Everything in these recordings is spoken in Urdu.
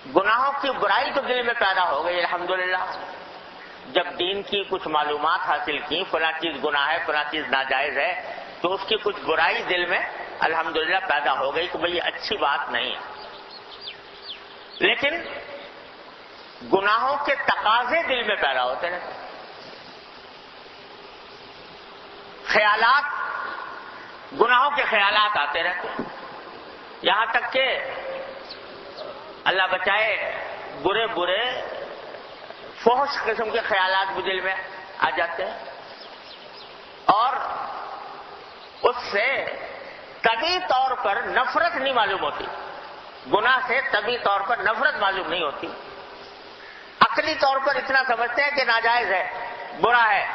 گناہوں کی برائی تو دل میں پیدا ہو گئی الحمدللہ، جب دین کی کچھ معلومات حاصل کی، فلاں چیز گناہ ہے، فلاں چیز ناجائز ہے، تو اس کی کچھ برائی دل میں الحمدللہ پیدا ہو گئی کہ بھئی یہ اچھی بات نہیں ہے. لیکن گناہوں کے تقاضے دل میں پیدا ہوتے ہیں، خیالات، گناہوں کے خیالات آتے رہتے ہیں، یہاں تک کہ اللہ بچائے برے برے فحش قسم کے خیالات بھی دل میں آ جاتے ہیں، اور اس سے طبعی طور پر نفرت نہیں معلوم ہوتی. گناہ سے طبعی طور پر نفرت معلوم نہیں ہوتی، عقلی طور پر اتنا سمجھتے ہیں کہ ناجائز ہے، برا ہے،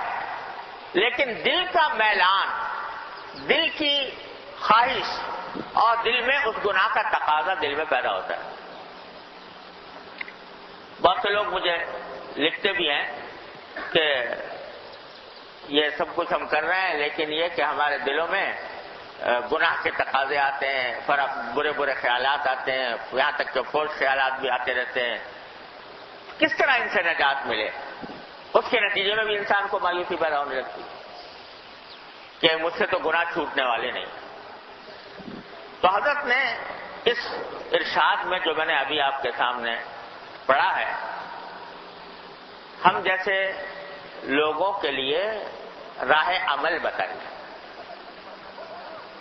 لیکن دل کا میلان، دل کی خواہش اور دل میں اس گناہ کا تقاضا دل میں پیدا ہوتا ہے. بہت سے لوگ مجھے لکھتے بھی ہیں کہ یہ سب کچھ ہم کر رہے ہیں، لیکن یہ کہ ہمارے دلوں میں گناہ کے تقاضے آتے ہیں، برے برے خیالات آتے ہیں، یہاں تک کہ فحش خیالات بھی آتے رہتے ہیں. کس طرح ان سے نجات ملے؟ اس کے نتیجے میں بھی انسان کو مایوسی پیدا ہونے لگتی کہ مجھ سے تو گناہ چھوٹنے والے نہیں. تو حضرت نے اس ارشاد میں جو میں نے ابھی آپ کے سامنے پڑھا ہے، ہم جیسے لوگوں کے لیے راہ عمل بتائی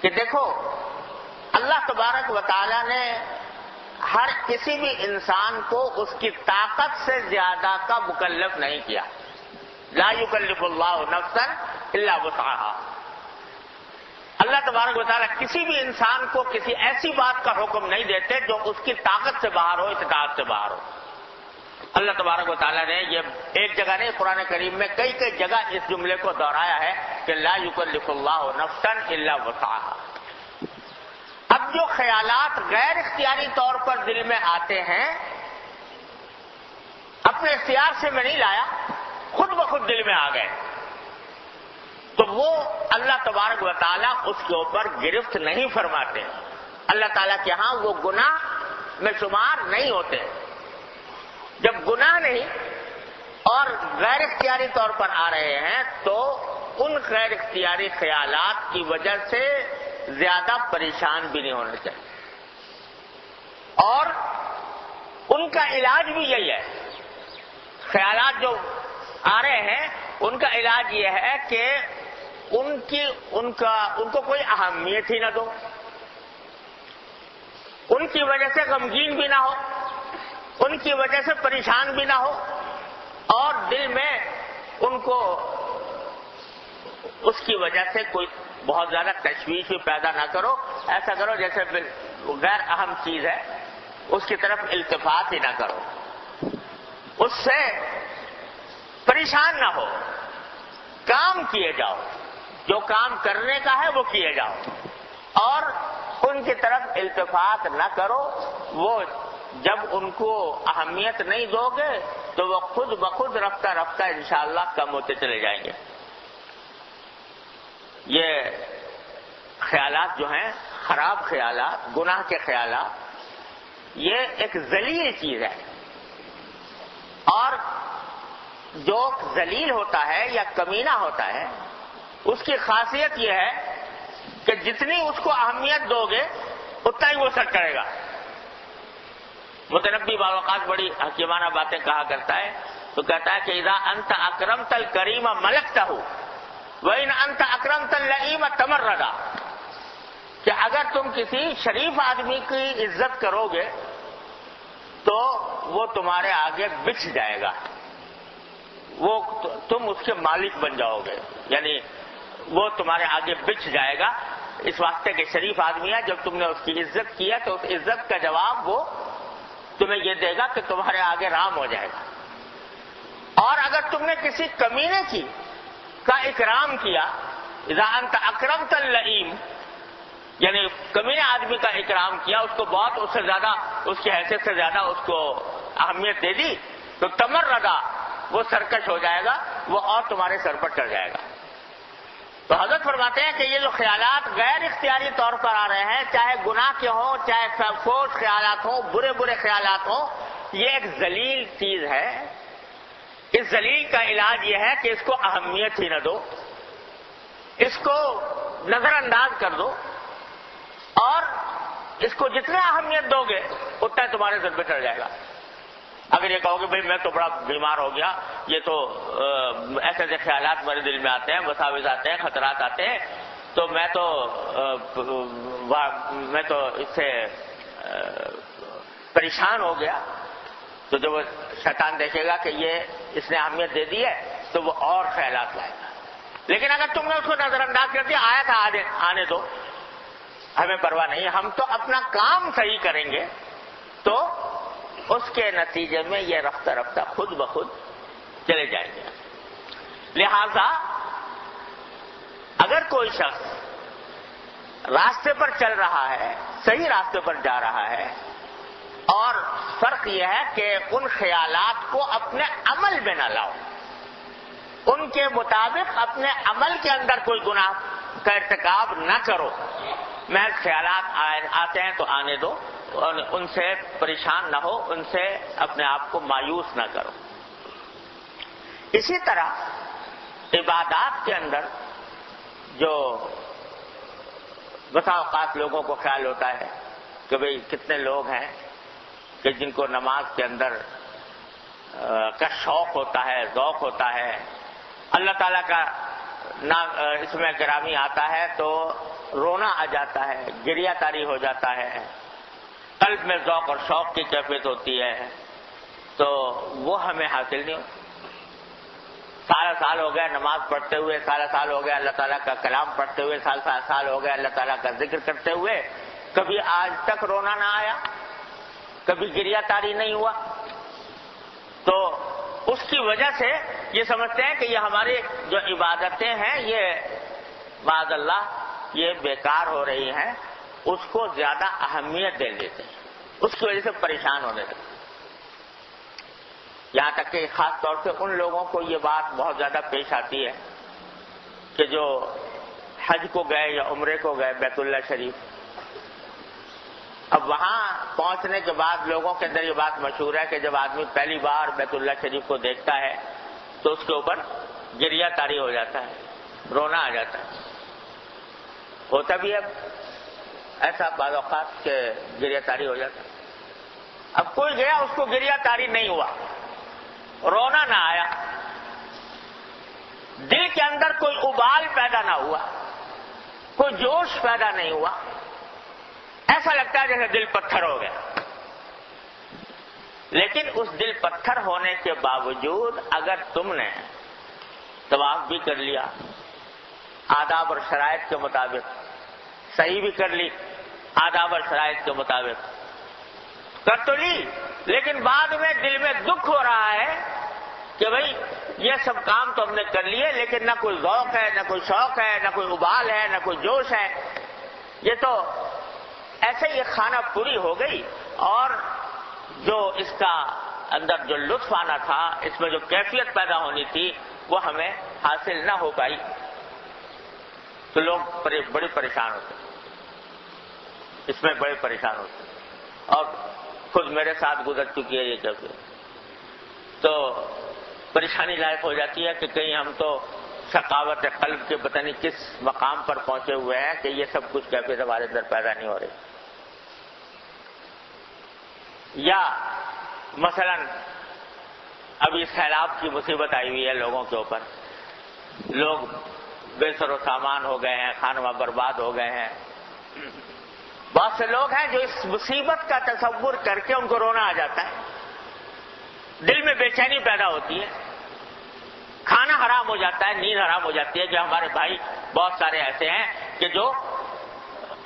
کہ دیکھو اللہ تبارک و تعالی نے ہر کسی بھی انسان کو اس کی طاقت سے زیادہ کا مکلف نہیں کیا. لا یکلف اللہ نفسا الا وسعها. اللہ تبارک و تعالی کسی بھی انسان کو کسی ایسی بات کا حکم نہیں دیتے جو اس کی طاقت سے باہر ہو، استطاعت سے باہر ہو. اللہ تبارک و تعالیٰ نے یہ ایک جگہ نہیں، قرآن کریم میں کئی کئی جگہ اس جملے کو دہرایا ہے کہ لا یکلف اللہ نفسا الا وسعها. اب جو خیالات غیر اختیاری طور پر دل میں آتے ہیں، اپنے اختیار سے میں نہیں لایا، خود بخود دل میں آ گئے، تو وہ اللہ تبارک و تعالیٰ اس کے اوپر گرفت نہیں فرماتے. اللہ تعالیٰ کے ہاں وہ گناہ میں شمار نہیں ہوتے. جب گناہ نہیں اور غیر اختیاری طور پر آ رہے ہیں تو ان غیر اختیاری خیالات کی وجہ سے زیادہ پریشان بھی نہیں ہونا چاہیے، اور ان کا علاج بھی یہی ہے. خیالات جو آ رہے ہیں ان کا علاج یہ ہے کہ ان کو کوئی اہمیت ہی نہ دو، ان کی وجہ سے غمگین بھی نہ ہو، ان کی وجہ سے پریشان بھی نہ ہو، اور دل میں ان کو اس کی وجہ سے کوئی بہت زیادہ تشویش بھی پیدا نہ کرو. ایسا کرو جیسے غیر اہم چیز ہے، اس کی طرف التفات ہی نہ کرو، اس سے پریشان نہ ہو. کام کیے جاؤ، جو کام کرنے کا ہے وہ کیے جاؤ، اور ان کی طرف التفات نہ کرو. وہ جب ان کو اہمیت نہیں دو گے تو وہ خود بخود رفتہ رفتہ انشاءاللہ کم ہوتے چلے جائیں گے. یہ خیالات جو ہیں، خراب خیالات، گناہ کے خیالات، یہ ایک ذلیل چیز ہے، اور جو ذلیل ہوتا ہے یا کمینہ ہوتا ہے اس کی خاصیت یہ ہے کہ جتنی اس کو اہمیت دو گے اتنا ہی وہ سر کرے گا. متنبی بعض اوقات بڑی حکیمانہ باتیں کہا کرتا ہے، تو کہتا ہے کہ اذا انت اکرمت الکریم ملکتہ وان انت اکرمت اللئیم تمردا، کہ اگر تم کسی شریف آدمی کی عزت کرو گے تو وہ تمہارے آگے بچھ جائے گا، وہ تم اس کے مالک بن جاؤ گے، یعنی وہ تمہارے آگے بچھ جائے گا. اس واسطے کہ شریف آدمی ہے، جب تم نے اس کی عزت کی ہے تو اس عزت کا جواب وہ تمہیں یہ دے گا کہ تمہارے آگے رام ہو جائے گا. اور اگر تم نے کسی کمینے کی کا اکرام کیا، اذا انت اکرمت اللئیم، یعنی کمینے آدمی کا اکرام کیا، اس کو بہت، اس سے زیادہ، اس کی حیثیت سے زیادہ اس کو اہمیت دے دی، تو تمردا، وہ سرکش ہو جائے گا، وہ اور تمہارے سر پر چڑھ جائے گا. تو حضرت فرماتے ہیں کہ یہ جو خیالات غیر اختیاری طور پر آ رہے ہیں، چاہے گناہ کے ہوں، چاہے فحش خیالات ہوں، برے برے خیالات ہوں، یہ ایک ذلیل چیز ہے. اس ذلیل کا علاج یہ ہے کہ اس کو اہمیت ہی نہ دو, اس کو نظر انداز کر دو, اور اس کو جتنا اہمیت دو گے اتنا تمہارے سر پہ چڑھ جائے گا. اگر یہ کہو کہ بھئی میں تو بڑا بیمار ہو گیا, یہ تو ایسے ایسے خیالات میرے دل میں آتے ہیں, مساوس آتے ہیں, خطرات آتے ہیں, تو میں تو اس سے پریشان ہو گیا, تو جب وہ شیطان دیکھے گا کہ یہ اس نے اہمیت دے دی ہے تو وہ اور خیالات لائے گا. لیکن اگر تم نے اس کو نظر انداز کر دیا, آیا تھا آنے دو, ہمیں پرواہ نہیں, ہم تو اپنا کام صحیح کریں گے, تو اس کے نتیجے میں یہ رفتہ رفتہ خود بخود چلے جائیں گے. لہذا اگر کوئی شخص راستے پر چل رہا ہے, صحیح راستے پر جا رہا ہے, اور فرق یہ ہے کہ ان خیالات کو اپنے عمل میں نہ لاؤ, ان کے مطابق اپنے عمل کے اندر کوئی گناہ کا ارتکاب نہ کرو. محض خیالات آتے ہیں تو آنے دو, ان سے پریشان نہ ہو, ان سے اپنے آپ کو مایوس نہ کرو. اسی طرح عبادات کے اندر جو بسا اوقات لوگوں کو خیال ہوتا ہے کہ بھئی کتنے لوگ ہیں کہ جن کو نماز کے اندر کا شوق ہوتا ہے, ذوق ہوتا ہے, اللہ تعالیٰ کا نام اس میں گرامی آتا ہے تو رونا آ جاتا ہے, گریہ طاری ہو جاتا ہے, قلب میں ذوق اور شوق کی کیفیت ہوتی ہے, تو وہ ہمیں حاصل نہیں ہوتی. سال ہو گیا نماز پڑھتے ہوئے, سال ہو گیا اللہ تعالیٰ کا کلام پڑھتے ہوئے, سال ہو گیا اللہ تعالیٰ کا ذکر کرتے ہوئے, کبھی آج تک رونا نہ آیا, کبھی گریہ طاری نہیں ہوا. تو اس کی وجہ سے یہ سمجھتے ہیں کہ یہ ہماری جو عبادتیں ہیں یہ معاذ اللہ یہ بیکار ہو رہی ہیں, اس کو زیادہ اہمیت دے دیتے ہیں, اس کی وجہ سے پریشان ہونے لگتے. یہاں تک کہ خاص طور سے ان لوگوں کو یہ بات بہت زیادہ پیش آتی ہے کہ جو حج کو گئے یا عمرے کو گئے بیت اللہ شریف, اب وہاں پہنچنے کے بعد لوگوں کے اندر یہ بات مشہور ہے کہ جب آدمی پہلی بار بیت اللہ شریف کو دیکھتا ہے تو اس کے اوپر گریہ طاری ہو جاتا ہے, رونا آ جاتا ہے. ہوتا بھی ہے ایسا بعض اوقات کہ گریہ طاری ہو جاتا ہے. اب کوئی گیا اس کو گریہ طاری نہیں ہوا, رونا نہ آیا, دل کے اندر کوئی ابال پیدا نہ ہوا, کوئی جوش پیدا نہیں ہوا, ایسا لگتا ہے جیسے دل پتھر ہو گیا. لیکن اس دل پتھر ہونے کے باوجود اگر تم نے طواف بھی کر لیا, آداب اور شرائط کے مطابق, صحیح بھی کر لی آداب اور شرائط کے مطابق, کر تو لی, لیکن بعد میں دل میں دکھ ہو رہا ہے کہ بھئی یہ سب کام تو ہم نے کر لیے, لیکن نہ کوئی ذوق ہے, نہ کوئی شوق ہے, نہ کوئی ابال ہے, نہ کوئی جوش ہے, یہ تو ایسے یہ خانہ پوری ہو گئی, اور جو اس کا اندر جو لطف آنا تھا, اس میں جو کیفیت پیدا ہونی تھی وہ ہمیں حاصل نہ ہو پائی. تو لوگ بڑے پریشان ہوتے, اس میں بڑے پریشان ہوتے, اور خود میرے ساتھ گزر چکی ہے یہ کیفیت. تو پریشانی لائق ہو جاتی ہے کہ کہیں ہم تو شقاوت قلب کے پتہ نہیں کس مقام پر پہنچے ہوئے ہیں کہ یہ سب کچھ کیفیت ہمارے اندر پیدا نہیں ہو رہی. یا مثلا ابھی سیلاب کی مصیبت آئی ہوئی ہے لوگوں کے اوپر, لوگ بے سر و سامان ہو گئے ہیں, خانہ برباد ہو گئے ہیں. بہت سے لوگ ہیں جو اس مصیبت کا تصور کر کے ان کو رونا آ جاتا ہے, دل میں بے چینی پیدا ہوتی ہے, کھانا حرام ہو جاتا ہے, نیند حرام ہو جاتی ہے. جو ہمارے بھائی بہت سارے ایسے ہیں کہ جو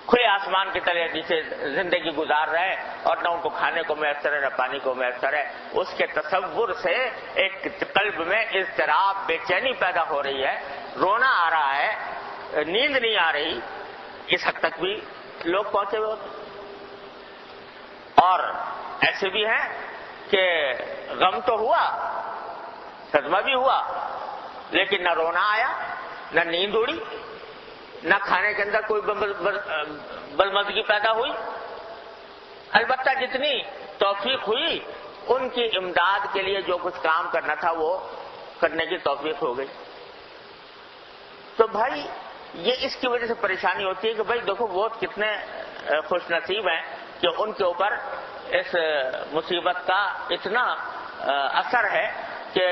کھلے آسمان کے تلے نیچے زندگی گزار رہے اور نہ ان کو کھانے کو میسر ہے نہ پانی کو میسر ہے, اس کے تصور سے ایک قلب میں اضطراب, بے چینی پیدا ہو رہی ہے, رونا آ رہا ہے, نیند نہیں آ رہی. اس حد تک بھی لوگ پہنچے ہوئے ہوتے. اور ایسے بھی ہیں کہ غم تو ہوا, صدمہ بھی ہوا, لیکن نہ رونا آیا, نہ نیند اڑی, نہ کھانے کے اندر کوئی بلمزگی پیدا ہوئی. البتہ جتنی توفیق ہوئی ان کی امداد کے لیے جو کچھ کام کرنا تھا وہ کرنے کی توفیق ہو گئی. تو بھائی یہ اس کی وجہ سے پریشانی ہوتی ہے کہ بھائی دیکھو وہ کتنے خوش نصیب ہیں کہ ان کے اوپر اس مصیبت کا اتنا اثر ہے کہ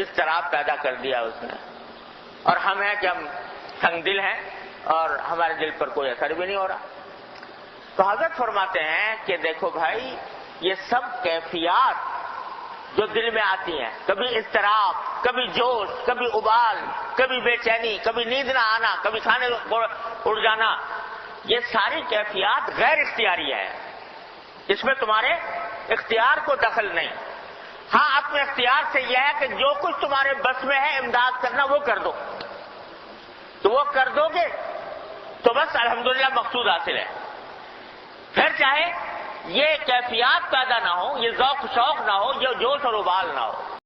اس طرح پیدا کر دیا اس نے, اور ہم ہیں کہ ہم تنگ دل ہیں اور ہمارے دل پر کوئی اثر بھی نہیں ہو رہا. تو حضرت فرماتے ہیں کہ دیکھو بھائی یہ سب کیفیات جو دل میں آتی ہیں, کبھی اضطراب, کبھی جوش, کبھی ابال, کبھی بے چینی, کبھی نیند نہ آنا, کبھی کھانے اڑ جانا, یہ ساری کیفیات غیر اختیاری ہیں. اس میں تمہارے اختیار کو دخل نہیں. ہاں اپنے اختیار سے یہ ہے کہ جو کچھ تمہارے بس میں ہے امداد کرنا وہ کر دو, تو وہ کر دو گے تو بس الحمدللہ مقصود حاصل ہے. پھر چاہے یہ کیفیات پیدا نہ ہو, یہ ذوق شوق نہ ہو, یہ جوش اور ابال نہ ہو.